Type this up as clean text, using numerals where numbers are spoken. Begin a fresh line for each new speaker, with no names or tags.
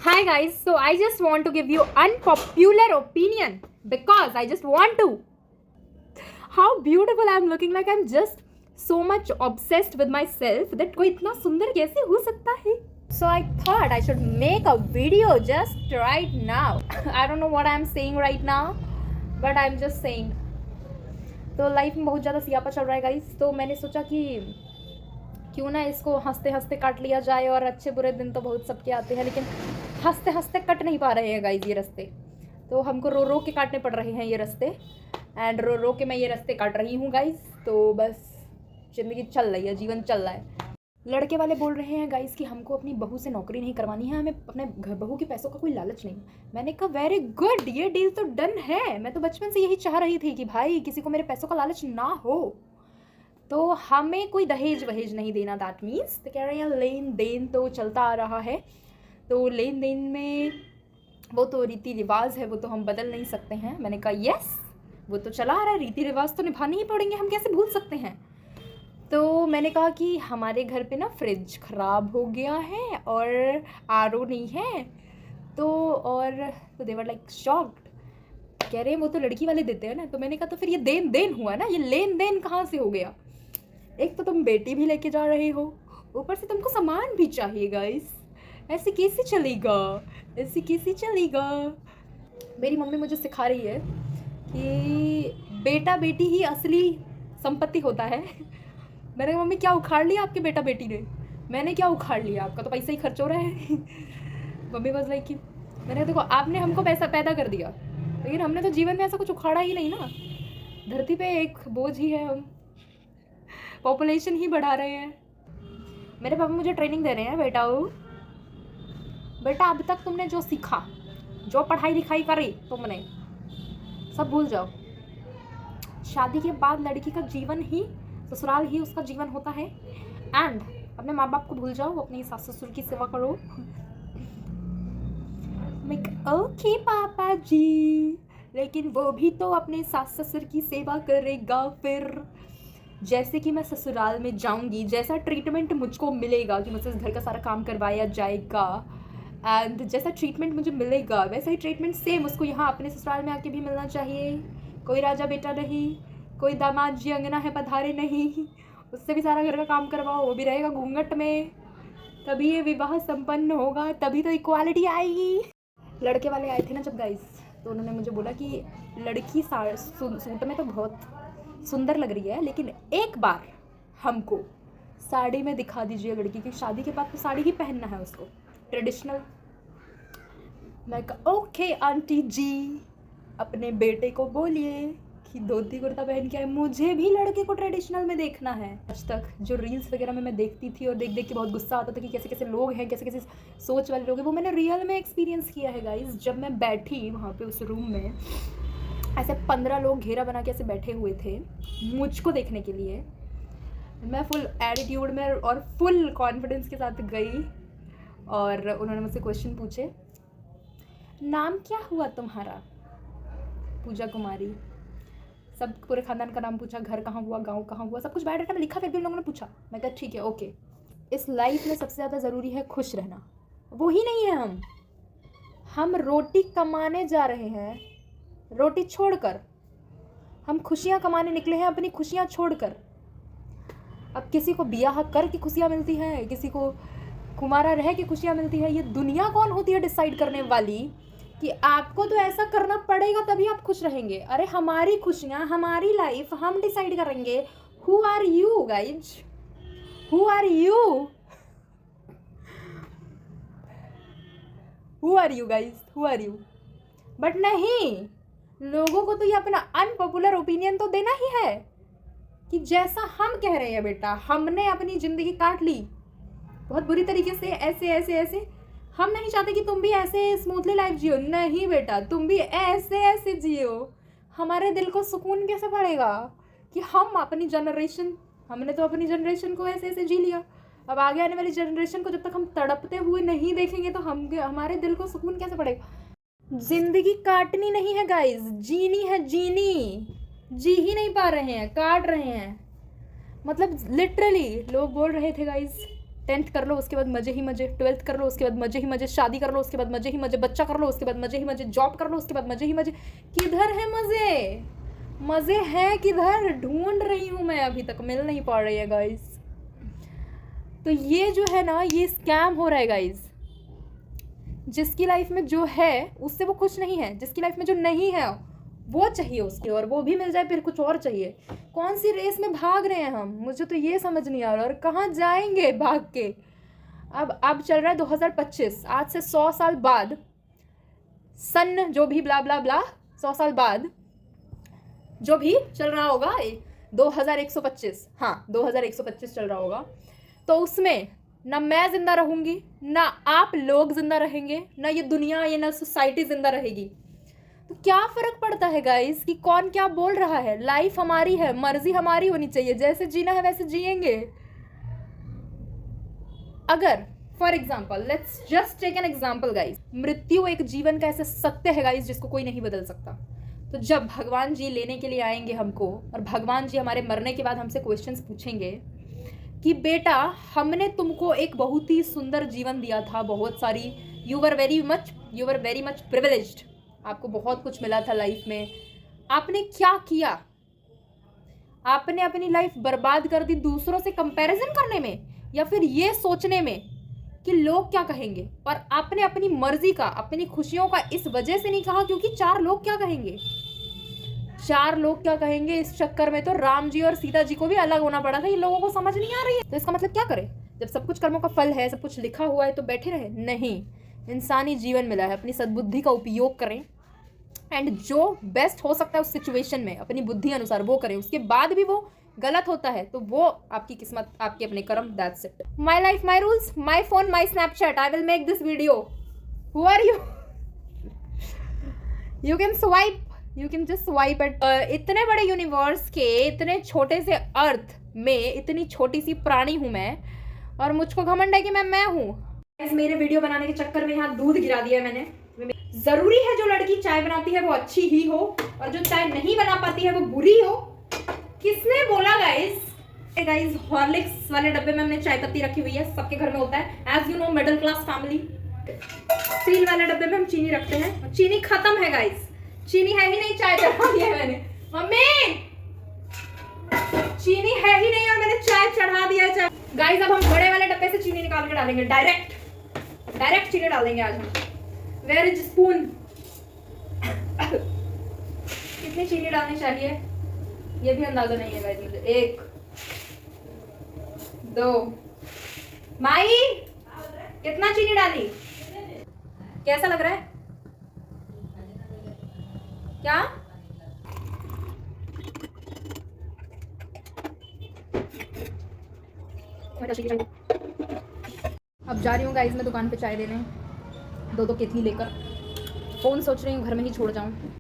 Hi guys, so I just want to give you unpopular opinion because I just want to. How beautiful I'm looking, like I'm just so much obsessed with myself that कोई इतना सुंदर कैसे हो सकता है? So I thought I should make a video just right now. I don't know what I'm saying right now, but I'm just saying. तो life में बहुत ज़्यादा सियापा चल रहा है गाइस, तो मैंने सोचा कि क्यों ना इसको हंसते हंसते काट लिया जाए। और अच्छे बुरे दिन तो बहुत सबके आते हैं, लेकिन हंसते हंसते कट नहीं पा रहे हैं गाइस ये रास्ते, तो हमको रो रो के काटने पड़ रहे हैं ये रास्ते। एंड रो रो के मैं ये रास्ते काट रही हूँ गाइस। तो बस ज़िंदगी चल रही है, जीवन चल रहा है। लड़के वाले बोल रहे हैं गाइस कि हमको अपनी बहू से नौकरी नहीं करवानी है, हमें अपने घर बहू के पैसों का कोई लालच नहीं। मैंने कहा वेरी गुड, ये डील तो डन है। मैं तो बचपन से यही चाह रही थी कि भाई किसी को मेरे पैसों का लालच ना हो, तो हमें कोई दहेज वहेज नहीं देना। दैट मीन्स तो कह रहे हैं लेन देन तो चलता आ रहा है, तो लेन देन में वो तो रीति रिवाज है, वो तो हम बदल नहीं सकते हैं। मैंने कहा यस, वो तो चला आ रहा है, रीति रिवाज तो निभाने ही पड़ेंगे, हम कैसे भूल सकते हैं। तो मैंने कहा कि हमारे घर पे ना फ्रिज ख़राब हो गया है और आरओ नहीं है, तो देवर लाइक शॉक्ड। कह रहे हैं वो तो लड़की वाले देते हैं ना। तो मैंने कहा तो फिर ये देन देन हुआ ना, ये लेन देन कहाँ से हो गया? एक तो तुम बेटी भी लेके जा रहे हो, ऊपर से तुमको सामान भी चाहिए गाइस। ऐसे कैसे चलेगा, ऐसे कैसे चलेगा? मेरी मम्मी मुझे सिखा रही है कि बेटा बेटी ही असली संपत्ति होता है। मैंने कहा मम्मी क्या उखाड़ लिया आपके बेटा बेटी ने? मैंने क्या उखाड़ लिया, आपका तो पैसा ही खर्च हो रहा है। मम्मी बस लाइक कि मैंने कहा देखो आपने हमको पैसा पैदा कर दिया, लेकिन हमने तो जीवन में ऐसा कुछ उखाड़ा ही नहीं ना। धरती पे एक बोझ ही है, हम पॉपुलेशन ही बढ़ा रहे हैं। मेरे पापा मुझे ट्रेनिंग दे रहे हैं, बेटा अब तक तुमने जो सीखा, जो पढ़ाई लिखाई करी तुमने, सब भूल जाओ। शादी के बाद लड़की का जीवन ही, ससुराल ही उसका जीवन होता है। एंड अपने माँ बाप को भूल जाओ, अपनी सास ससुर की सेवा करो। ओके पापा जी, लेकिन वो भी तो अपने सास ससुर की सेवा करेगा। फिर जैसे कि मैं ससुराल में जाऊंगी, जैसा ट्रीटमेंट मुझको मिलेगा कि मुझसे घर का सारा काम करवाया जाएगा, एंड जैसा ट्रीटमेंट मुझे मिलेगा वैसा ही ट्रीटमेंट सेम उसको यहाँ अपने ससुराल में आके भी मिलना चाहिए। कोई राजा बेटा नहीं, कोई दामाद जी अंगना है पधारे नहीं, उससे भी सारा घर का काम करवाओ, वो भी रहेगा घूंघट में। तभी ये विवाह संपन्न होगा, तभी तो इक्वालिटी आएगी। लड़के वाले आए थे ना जब गाइस, तो उन्होंने मुझे बोला कि लड़की सूट में तो बहुत सुंदर लग रही है, लेकिन एक बार हमको साड़ी में दिखा दीजिए लड़की की। शादी के बाद तो साड़ी ही पहनना है उसको, ट्रेडिशनल। मैं कहा ओके आंटी जी, अपने बेटे को बोलिए कि धोती कुर्ता पहन के आए, मुझे भी लड़के को ट्रेडिशनल में देखना है। आज तक जो रील्स वगैरह में मैं देखती थी और देख देख के बहुत गुस्सा आता था कि कैसे कैसे लोग हैं, कैसे कैसे सोच वाले लोग हैं, वो मैंने रियल में एक्सपीरियंस किया है गाइस। जब मैं बैठी वहाँ पे उस रूम में, ऐसे 15 लोग घेरा बना के ऐसे बैठे हुए थे मुझको देखने के लिए। मैं फुल एटीट्यूड में और फुल कॉन्फिडेंस के साथ गई, और उन्होंने मुझसे क्वेश्चन पूछे, नाम क्या हुआ तुम्हारा? पूजा कुमारी। सब पूरे खानदान का नाम पूछा, घर कहाँ हुआ, गांव कहाँ हुआ, सब कुछ बायोडाटा में लिखा। फिर भी उन लोगों ने पूछा। मैं कहा ठीक है ओके। इस लाइफ में सबसे ज़्यादा ज़रूरी है खुश रहना, वो ही नहीं है। हम रोटी कमाने जा रहे हैं, रोटी छोड़कर हम खुशियाँ कमाने निकले हैं, अपनी खुशियाँ छोड़कर। अब किसी को बियाह कर की खुशियाँ मिलती है, किसी को कुमारा रह के खुशियाँ मिलती है। ये दुनिया कौन होती है डिसाइड करने वाली कि आपको तो ऐसा करना पड़ेगा तभी आप खुश रहेंगे? अरे हमारी खुशियाँ, हमारी लाइफ हम डिसाइड करेंगे। Who are you guys, who are you, who are you guys, who are you? But नहीं, लोगों को तो ये अपना अनपॉपुलर ओपिनियन तो देना ही है कि जैसा हम कह रहे हैं बेटा, हमने अपनी ज़िंदगी काट ली बहुत बुरी तरीके से, ऐसे ऐसे ऐसे। हम नहीं चाहते कि तुम भी ऐसे स्मूथली लाइफ जियो, नहीं बेटा तुम भी ऐसे ऐसे जियो। हमारे दिल को सुकून कैसे पड़ेगा कि हम अपनी जनरेशन, हमने तो अपनी जनरेशन को ऐसे ऐसे जी लिया, अब आगे आने वाली जनरेशन को जब तक हम तड़पते हुए नहीं देखेंगे तो हमारे दिल को सुकून कैसे पड़ेगा? जिंदगी काटनी नहीं है गाइज, जीनी है। जीनी जी ही नहीं पा रहे हैं, काट रहे हैं। मतलब लिटरली लोग बोल रहे थे गाइज 10th कर लो उसके बाद मजे ही मजे, 12th कर लो उसके बाद मजे ही मजे, शादी कर लो उसके बाद मजे ही मजे, बच्चा कर लो उसके बाद मजे ही मजे, जॉब कर लो उसके बाद मजे ही मजे। किधर है मजे? मजे हैं किधर? ढूंढ रही हूँ मैं, अभी तक मिल नहीं पा रही है गाइस। तो ये जो है ना, ये स्कैम हो रहा है गाइस। जिसकी लाइफ में जो है उससे वो खुश नहीं है, जिसकी लाइफ में जो नहीं है वो चाहिए उसकी, और वो भी मिल जाए फिर कुछ और चाहिए। कौन सी रेस में भाग रहे हैं हम? मुझे तो ये समझ नहीं आ रहा, और कहाँ जाएंगे भाग के। अब चल रहा है 2025, आज से 100 साल बाद, सन जो भी ब्ला ब्ला ब्ला, 100 साल बाद जो भी चल रहा होगा 2125, हाँ 2125 चल रहा होगा। तो उसमें ना मैं जिंदा रहूंगी, ना आप लोग जिंदा रहेंगे, ना ये दुनिया, ये ना सोसाइटी जिंदा रहेगी। तो क्या फर्क पड़ता है गाइस कि कौन क्या बोल रहा है? लाइफ हमारी है, मर्जी हमारी होनी चाहिए, जैसे जीना है वैसे जिएंगे। अगर for example, let's just take an example guys, मृत्यु एक जीवन का ऐसा सत्य है गाइस जिसको कोई नहीं बदल सकता। तो जब भगवान जी लेने के लिए आएंगे हमको, और भगवान जी हमारे मरने के बाद हमसे क्वेश्चंस पूछेंगे कि बेटा हमने तुमको एक बहुत ही सुंदर जीवन दिया था, बहुत सारी, you were very much privileged, आपको बहुत कुछ मिला था लाइफ में, आपने क्या किया? आपने अपनी लाइफ बर्बाद कर दी दूसरों से कंपैरिजन करने में, या फिर ये सोचने में कि लोग क्या कहेंगे। और आपने अपनी मर्जी का, अपनी खुशियों का इस वजह से नहीं कहा क्योंकि 4 लोग क्या कहेंगे, 4 लोग क्या कहेंगे, इस चक्कर में तो राम जी और सीता जी को भी अलग होना पड़ा था। ये लोगों को समझ नहीं आ रही है। तो इसका मतलब क्या करें? जब सब कुछ कर्मों का फल है, सब कुछ लिखा हुआ है, तो बैठे रहे? नहीं, इंसानी जीवन मिला है, अपनी सद्बुद्धि का उपयोग करें, एंड जो बेस्ट हो सकता है उस सिचुएशन में अपनी बुद्धि अनुसार वो करें। उसके बाद भी वो गलत होता है तो वो आपकी किस्मत, आपके अपने कर्म, that's it. My life my rules, my phone my Snapchat, I will make this video. Who are you? You can swipe, you can just swipe at. इतने बड़े यूनिवर्स के इतने छोटे से अर्थ में इतनी छोटी सी प्राणी हूं मैं, और मुझको घमंड है कि मैं हूं। मेरे वीडियो बनाने के चक्कर में यहाँ दूध गिरा दिया मैंने। जरूरी है जो लड़की चाय बनाती है वो अच्छी ही हो, और जो चाय नहीं बना पाती है वो बुरी हो? किसने बोला गाइस? हॉर्लिक्स वाले डब्बे में हमने चाय पत्ती रखी हुई है, सबके घर में होता है, as you know, middle class family. Steel वाले डब्बे में हम चीनी रखते हैं, चीनी खत्म है गाइस, चीनी है ही नहीं, चाय चढ़ा दिया है मैंने। मम्मी, चीनी है ही नहीं और मैंने चाय चढ़ा दिया है। चाय गाइस, अब हम बड़े वाले डब्बे से चीनी निकाल के डालेंगे, डायरेक्ट चीनी डालेंगे आज हम। Where is spoon? कितनी चीनी डालनी चाहिए ये भी अंदाजा नहीं है गाइस मुझे। 1 2, माई कितना चीनी डाली? कैसा लग रहा है? क्या? अब जा रही हूँ गाइस मैं दुकान पे चाय देने, 2 केतली लेकर। फोन सोच रही हूँ घर में ही छोड़ जाऊँ।